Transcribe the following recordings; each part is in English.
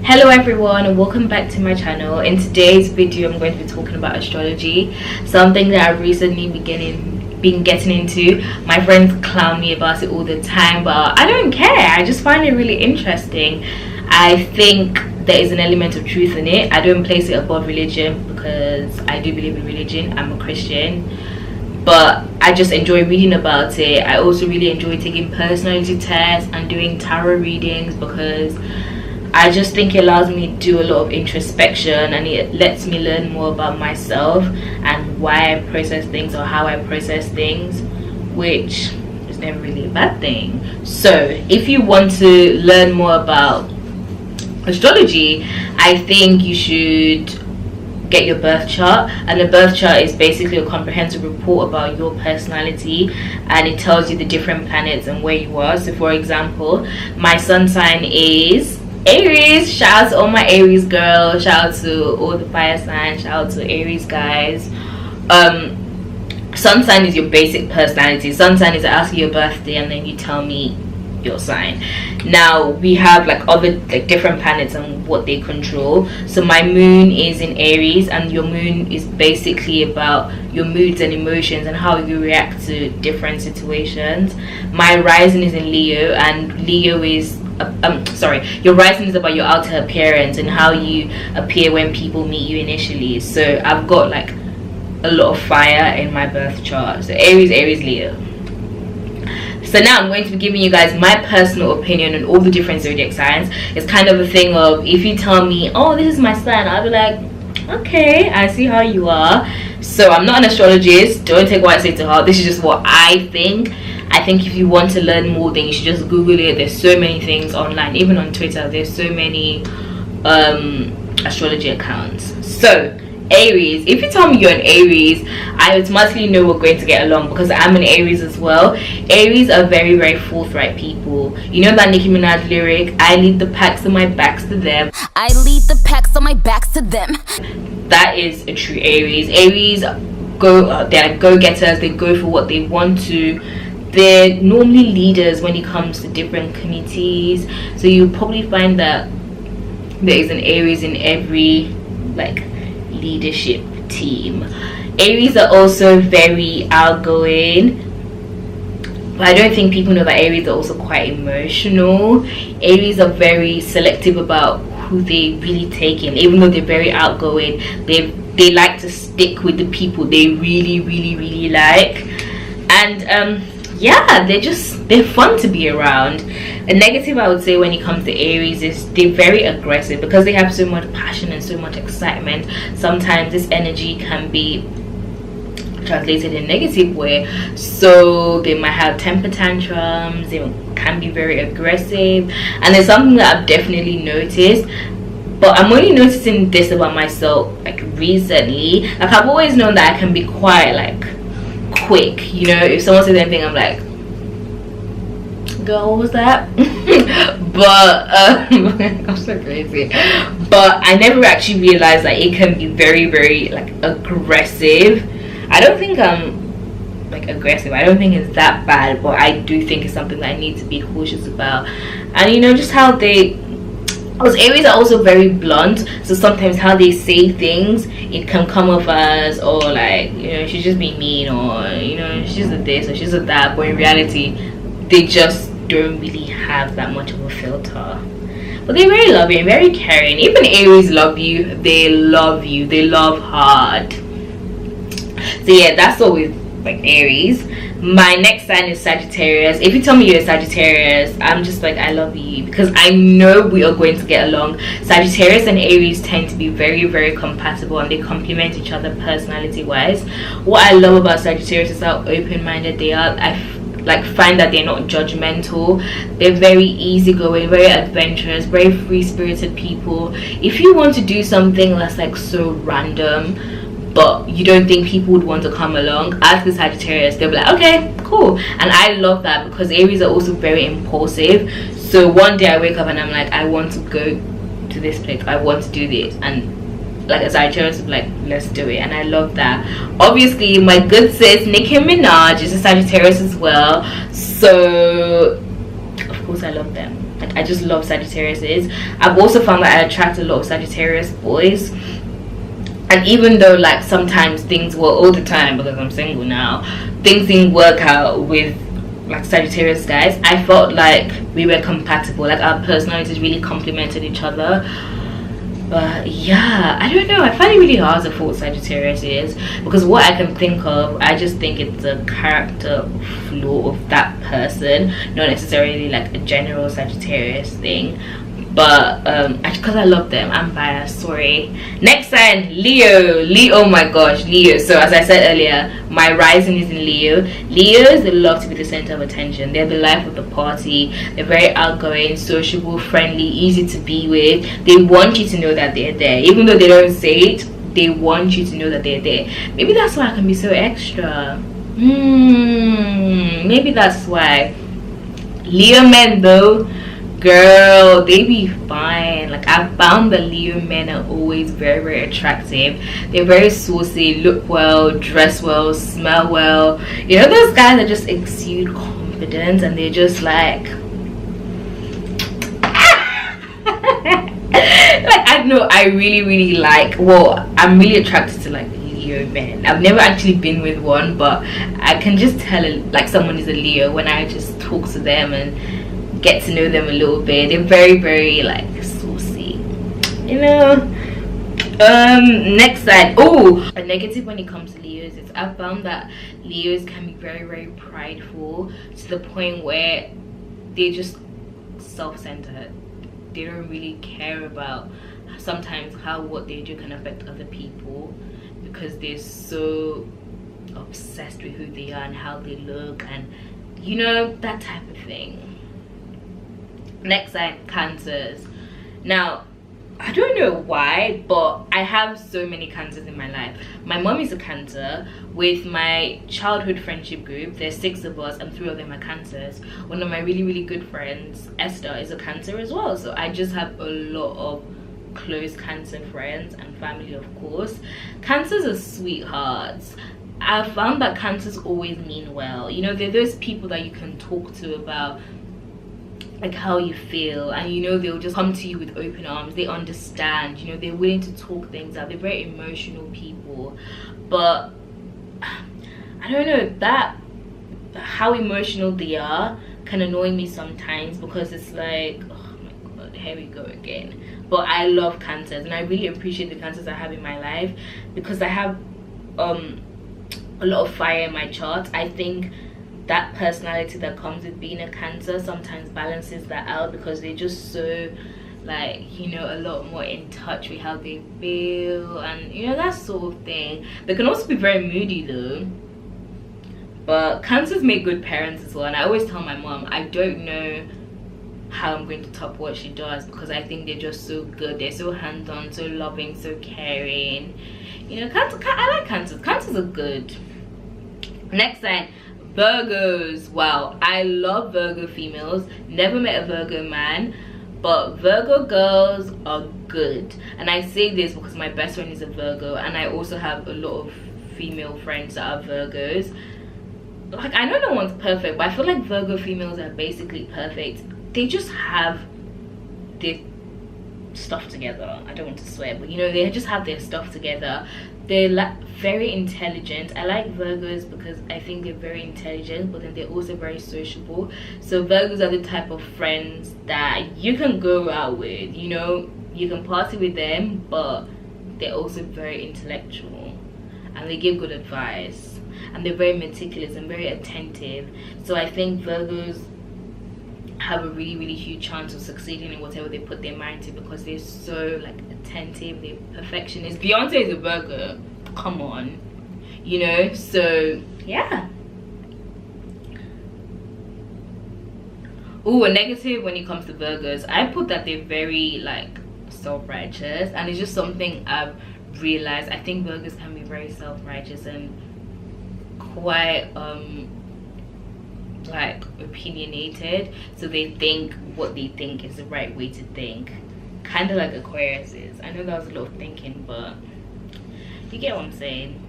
Hello everyone and welcome back to my channel. In today's video I'm going to be talking about astrology, something that I've recently been getting into. My friends clown me about it all the time, but I don't care. I just find it really interesting. I think there is an element of truth in it. I don't place it above religion because I do believe in religion. I'm a Christian, but I just enjoy reading about it. I also really enjoy taking personality tests and doing tarot readings because I just think it allows me to do a lot of introspection, and it lets me learn more about myself and why I process things or how I process things, which is never really a bad thing. So if you want to learn more about astrology, I think you should get your birth chart. And the birth chart is basically a comprehensive report about your personality, and it tells you the different planets and where you are. So for example, my sun sign is Aries. Shout out to all my Aries girls, shout out to all the fire signs, shout out to Aries guys. Sun sign is your basic personality. Sun sign is I ask you your birthday and then you tell me your sign. Now we have other different planets and what they control. So my moon is in Aries, and your moon is basically about your moods and emotions and how you react to different situations. My rising is in Leo, and Leo is your rising is about your outer appearance and how you appear when people meet you initially. So I've got a lot of fire in my birth chart. So Aries, Leo. So now I'm going to be giving you guys my personal opinion on all the different zodiac signs. It's kind of a thing of, if you tell me, oh, this is my sign, I'll be like, okay, I see how you are. So I'm not an astrologist, don't take what I say to heart. This is just what I think. I think if you want to learn more, then you should just Google it. There's so many things online, even on Twitter. There's so many astrology accounts. So Aries, if you tell me you're an Aries, I automatically know we're going to get along because I'm an Aries as well. Aries are very, very forthright people. You know that Nicki Minaj lyric, I lead the packs so my back's to them. I lead the packs so my back's to them. That is a true Aries. Aries they're go-getters. They go for what they want to. They're normally leaders when it comes to different committees. So you'll probably find that there is an Aries in every leadership team. Aries are also very outgoing, but I don't think people know that Aries are also quite emotional. Aries are very selective about who they really take in. Even though they're very outgoing, they like to stick with the people they really like. And yeah, they're fun to be around. A negative I would say when it comes to Aries is they're very aggressive because they have so much passion and so much excitement. Sometimes this energy can be translated in a negative way, so they might have temper tantrums, they can be very aggressive. And it's something that I've definitely noticed, but I'm only noticing this about myself recently. I've always known that I can be quite quick, you know. If someone says anything, I'm like, girl, what was that? But I'm so crazy. But I never actually realized that it can be very, very aggressive. I don't think I'm aggressive. I don't think it's that bad, but I do think it's something that I need to be cautious about. And you know, just how because Aries are also very blunt, so sometimes how they say things, it can come off as, oh, you know, she's just being mean, or you know, she's a this or she's a that, but in reality they just don't really have that much of a filter. But they're very loving, very caring. Even Aries love you, they love hard. So yeah, that's all with Aries. My next sign is Sagittarius. If you tell me you're a Sagittarius, I'm just I love you because I know we are going to get along. Sagittarius and Aries tend to be very, very compatible, and they complement each other personality wise. What I love about Sagittarius is how open-minded they are. I find that they're not judgmental. They're very easygoing, very adventurous, very free-spirited people. If you want to do something that's so random but you don't think people would want to come along, ask the Sagittarius, they'll be like, okay, cool. And I love that because Aries are also very impulsive. So one day I wake up and I'm like, I want to go to this place, I want to do this, and a Sagittarius will be like, let's do it. And I love that. Obviously my good sis Nicki Minaj is a Sagittarius as well, so of course I love them. I just love Sagittariuses. I've also found that I attract a lot of Sagittarius boys, and even though like sometimes things were all the time because I'm single now, things didn't work out with like Sagittarius guys, I felt like we were compatible, like our personalities really complemented each other. But yeah, I don't know, I find it really hard to fault Sagittarius is, because what I can think of, I just think it's a character flaw of that person, not necessarily like a general Sagittarius thing. But because I love them, I'm biased, sorry. Next sign, Leo. Oh my gosh, Leo. So as I said earlier, my rising is in Leo. Leos, they love to be the center of attention. They're the life of the party. They're very outgoing, sociable, friendly, easy to be with. They want you to know that they're there, even though they don't say it. They want you to know that they're there. Maybe that's why I can be so extra. Maybe that's why. Leo men though, girl, they be fine. Like, I found that Leo men are always very, very attractive. They're very saucy, look well, dress well, smell well. You know, those guys that just exude confidence, and they're just like like, I know, I really like, well, I'm really attracted to like Leo men. I've never actually been with one, but I can just tell like someone is a Leo when I just talk to them and get to know them a little bit. They're very, very like saucy, you know. Next side. Oh, a negative when it comes to Leos is I've found that Leos can be very, very prideful to the point where they're just self-centered. They don't really care about sometimes how what they do can affect other people, because they're so obsessed with who they are and how they look, and you know, that type of thing. Next sign, Cancers. Now, I don't know why, but I have so many Cancers in my life. My mom is a Cancer. With my childhood friendship group, there's 6 of us and 3 of them are Cancers. One of my really, really good friends, Esther, is a Cancer as well. So I just have a lot of close Cancer friends and family, of course. Cancers are sweethearts. I've found that Cancers always mean well. You know, they're those people that you can talk to about like how you feel, and you know, they'll just come to you with open arms. They understand, you know, they're willing to talk things out. They're very emotional people. But I don't know, that how emotional they are can annoy me sometimes, because it's like, oh my god, here we go again. But I love Cancers, and I really appreciate the Cancers I have in my life, because I have a lot of fire in my chart. I think that personality that comes with being a Cancer sometimes balances that out, because they're just so, like, you know, a lot more in touch with how they feel, and you know, that sort of thing. They can also be very moody though. But Cancers make good parents as well, and I always tell my mom I don't know how I'm going to top what she does, because I think they're just so good. They're so hands-on, so loving, so caring. You know, I like Cancers. Cancers are good. Next sign, Virgos. Wow, I love Virgo females. Never met a Virgo man, but Virgo girls are good. And I say this because my best friend is a Virgo, and I also have a lot of female friends that are Virgos. Like, I know no one's perfect, but I feel like Virgo females are basically perfect. They just have their stuff together. I don't want to swear, but you know, they just have their stuff together. They're like very intelligent. I like Virgos because I think they're very intelligent, but then they're also very sociable. So Virgos are the type of friends that you can go out with, you know, you can party with them, but they're also very intellectual and they give good advice, and they're very meticulous and very attentive. So I think Virgos have a really, really huge chance of succeeding in whatever they put their mind to, because they're so like attentive, they're perfectionists. Beyonce is a Virgo, come on, you know. So yeah. Oh, a negative when it comes to Virgos, I put that they're very like self-righteous, and it's just something I've realized. I think Virgos can be very self-righteous and quite like opinionated, so they think what they think is the right way to think, kind of like Aquarius is. I know that was a lot of thinking, but you get what I'm saying.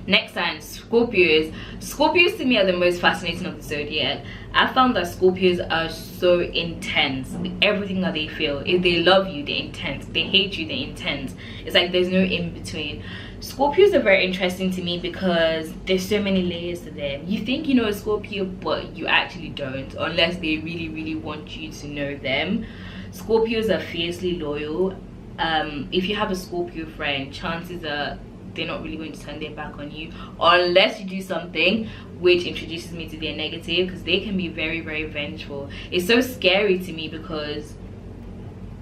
Next sign, Scorpios. Scorpios to me are the most fascinating of the zodiac. I found that Scorpios are so intense with everything that they feel. If they love you, they're intense. If they hate you, they're intense. It's like there's no in between. Scorpios are very interesting to me because there's so many layers to them. You think you know a Scorpio, but you actually don't, unless they really want you to know them. Scorpios are fiercely loyal. If you have a Scorpio friend, chances are they're not really going to turn their back on you unless you do something which introduces me to their negative, because they can be very vengeful. It's so scary to me because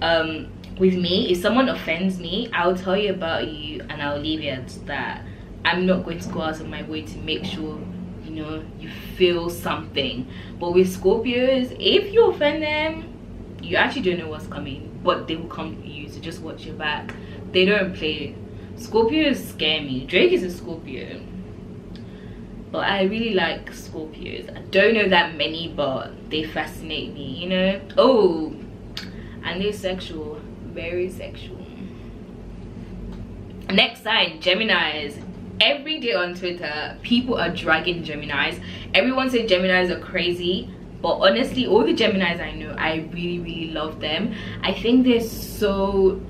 with me, if someone offends me, I'll tell you about you and I'll leave it at that. I'm not going to go out of my way to make sure, you know, you feel something. But with Scorpios, if you offend them, you actually don't know what's coming, but they will come for you, so just watch your back. They don't play. Scorpios scare me. Drake is a Scorpio, but I really like Scorpios. I don't know that many, but they fascinate me, you know. Oh, and they're sexual, very sexual. Next sign, Geminis. Every day on Twitter, people are dragging Geminis. Everyone says Geminis are crazy, but honestly, all the Geminis I know, I really love them. I think they're so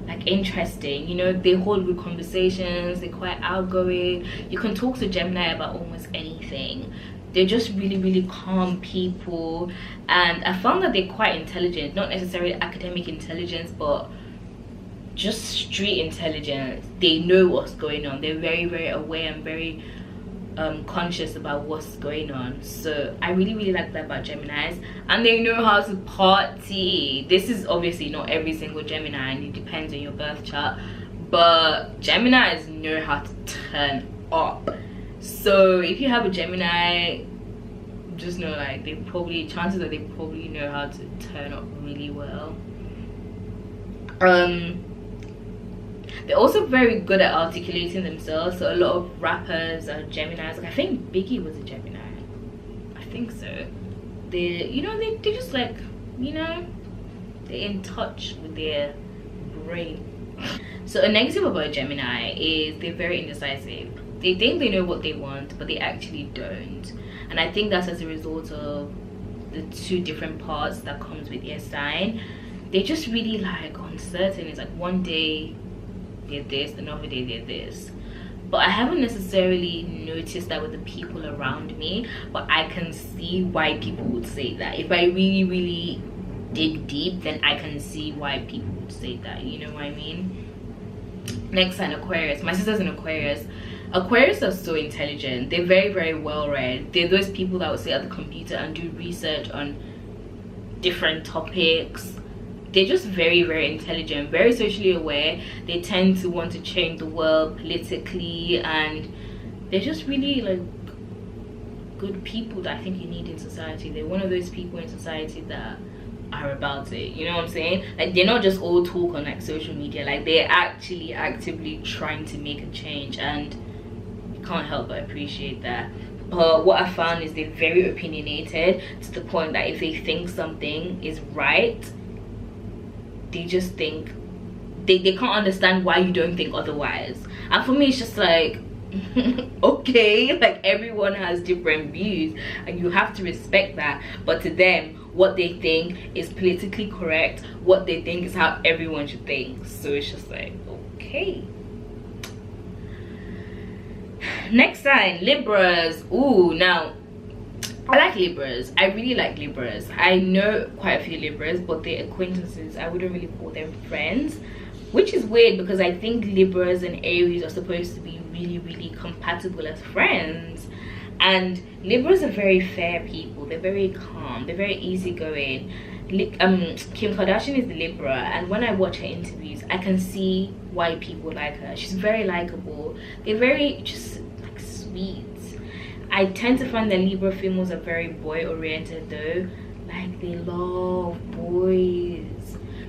like interesting, you know. They hold good conversations, they're quite outgoing. You can talk to Gemini about almost anything. They're just really calm people, and I found that they're quite intelligent. Not necessarily academic intelligence, but just street intelligence. They know what's going on. They're very aware and very conscious about what's going on. So I really like that about Geminis. And they know how to party. This is obviously not every single Gemini, and it depends on your birth chart, but Geminis know how to turn up. So if you have a Gemini, just know like they probably, chances are they probably know how to turn up really well. They're also very good at articulating themselves. So a lot of rappers are Geminis. Like I think Biggie was a Gemini. I think so. They, you know, they just like, you know, they're in touch with their brain. So a negative about Gemini is they're very indecisive. They think they know what they want, but they actually don't. And I think that's as a result of the two different parts that comes with their sign. They're just really like uncertain. It's like one day they're this, another day they're this. But I haven't necessarily noticed that with the people around me, but I can see why people would say that. If I really dig deep, then I can see why people would say that, you know what I mean? Next sign, Aquarius. My sister's an Aquarius. Aquarius are so intelligent. They're very well read. They're those people that would sit at the computer and do research on different topics. They're just very intelligent, very socially aware. They tend to want to change the world politically, and they're just really like good people that I think you need in society. They're one of those people in society that are about it, you know what I'm saying? Like they're not just all talk on like social media, like they're actually actively trying to make a change, and you can't help but appreciate that. But what I found is they're very opinionated, to the point that if they think something is right, they just think they can't understand why you don't think otherwise. And for me, it's just like okay, like everyone has different views and you have to respect that. But to them, what they think is politically correct, what they think is how everyone should think. So it's just like, okay. Next sign, Libras. Ooh, now I like Libras. I really like Libras. I know quite a few Libras, but they're acquaintances. I wouldn't really call them friends, which is weird because I think Libras and Aries are supposed to be really compatible as friends. And Libras are very fair people. They're very calm. They're very easygoing. Kim Kardashian is the Libra, and when I watch her interviews, I can see why people like her. She's very likable. They're very just like sweet. I tend to find that Libra females are very boy oriented though. Like they love boys.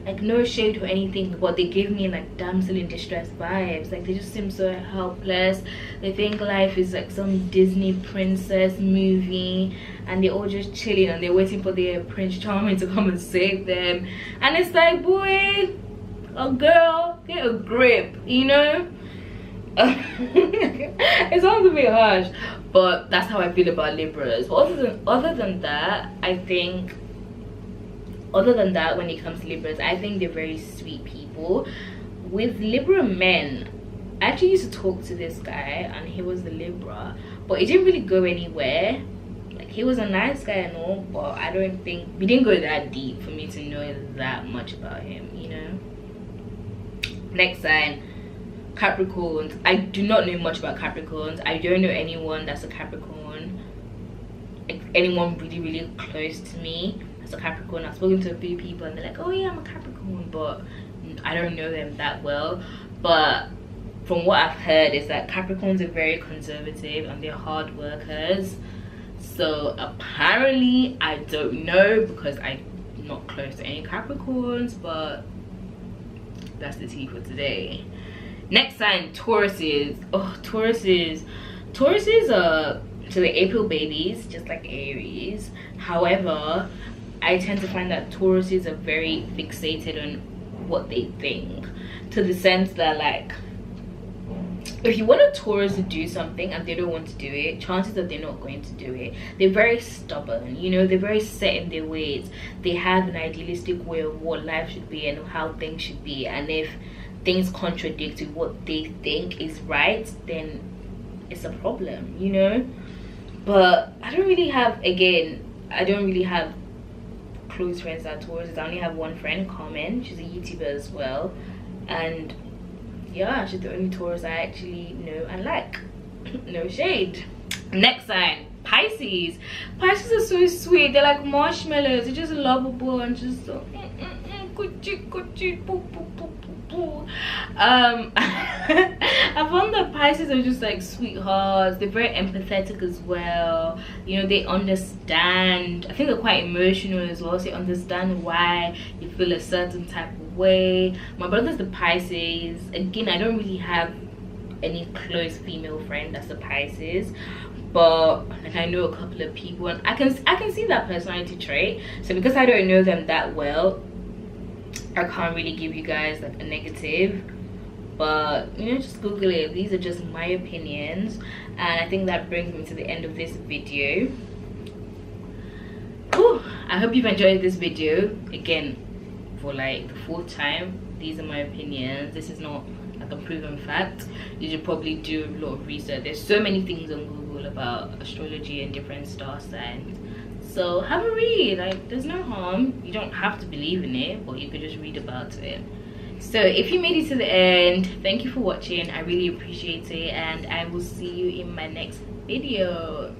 Like no shade or anything, but they give me like damsel in distress vibes. Like they just seem so helpless. They think life is like some Disney princess movie, and they're all just chilling and they're waiting for their Prince Charming to come and save them. And it's like, boy, a girl, get a grip, you know? It sounds a bit harsh, but that's how I feel about Libras. But other than that, I think when it comes to Libras, I think they're very sweet people. With Libra men, I actually used to talk to this guy, and he was the Libra, but it didn't really go anywhere. Like, he was a nice guy and all, but I don't think we didn't go that deep for me to know that much about him, you know. Next sign, Capricorns. I do not know much about Capricorns. I don't know anyone that's a Capricorn, like anyone really close to me that's a Capricorn. I've spoken to a few people and they're like, oh yeah, I'm a Capricorn, but I don't know them that well. But from what I've heard is that Capricorns are very conservative and they're hard workers. So apparently, I don't know because I'm not close to any Capricorns, but that's the tea for today. Next sign, Tauruses. Oh, Tauruses are, so they're April babies, just like Aries. However, I tend to find that Tauruses are very fixated on what they think, to the sense that, like, if you want a Taurus to do something and they don't want to do it, chances are they're not going to do it. They're very stubborn, you know, they're very set in their ways. They have an idealistic way of what life should be and how things should be, and if things contradict with what they think is right, then it's a problem, you know. But I don't really have close friends that are Tauruses. I only have one friend, Carmen. She's a YouTuber as well, and yeah, she's the only Taurus I actually know and like. No shade. Next sign, Pisces. Pisces are so sweet. They're like marshmallows. They're just lovable and just so I found that Pisces are just like sweethearts. They're very empathetic as well, you know. They understand. I think they're quite emotional as well, so they understand why you feel a certain type of way. My brother's the Pisces. Again, I don't really have any close female friend that's a Pisces, but like I know a couple of people and I can see that personality trait. So because I don't know them that well, I can't really give you guys like a negative, but you know, just Google it. These are just my opinions, and I think that brings me to the end of this video. Whew, I hope you've enjoyed this video. Again, for like the 4th time, these are my opinions. This is not like a proven fact. You should probably do a lot of research. There's so many things on Google about astrology and different star signs, so have a read. Like, there's no harm. You don't have to believe in it, but you could just read about it. So if you made it to the end, thank you for watching. I really appreciate it, and I will see you in my next video.